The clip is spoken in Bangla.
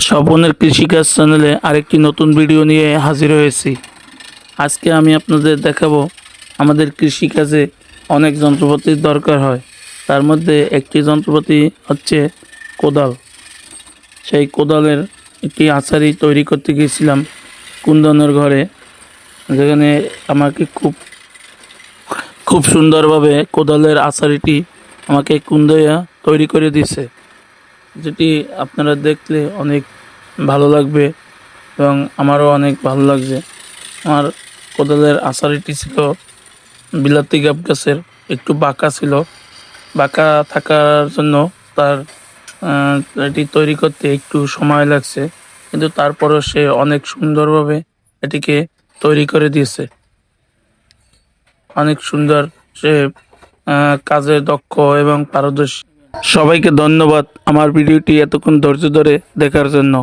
স্বপনের কৃষিকাজ চ্যানেলে আরেকটি নতুন ভিডিও নিয়ে হাজির হয়েছি। আজকে আমি আপনাদের দেখাবো আমাদের কৃষিকাজে অনেক যন্ত্রপাতির দরকার হয়। তার মধ্যে একটি যন্ত্রপাতি হচ্ছে কোদাল। সেই কোদালের একটি আছাড়ি তৈরি করতে গিয়েছিলাম কুন্দনের ঘরে, যেখানে আমাকে খুব সুন্দরভাবে কোদালের আছাড়িটি আমাকে কুন্দইয়া তৈরি করে দিয়েছে, যেটি আপনারা দেখলে অনেক ভালো লাগবে এবং আমারও অনেক ভালো লাগছে। আমার কোদালের আছাড়িটি ছিল বিলাতি গাব গাছের, একটু বাঁকা ছিল। বাঁকা থাকার জন্য তার এটি তৈরি করতে একটু সময় লাগছে, কিন্তু তারপরও সে অনেক সুন্দরভাবে এটিকে তৈরি করে দিয়েছে। অনেক সুন্দর সে কাজে দক্ষ এবং পারদর্শী। সবাইকে ধন্যবাদ আমার ভিডিওটি এতক্ষণ ধৈর্য ধরে দেখার জন্য।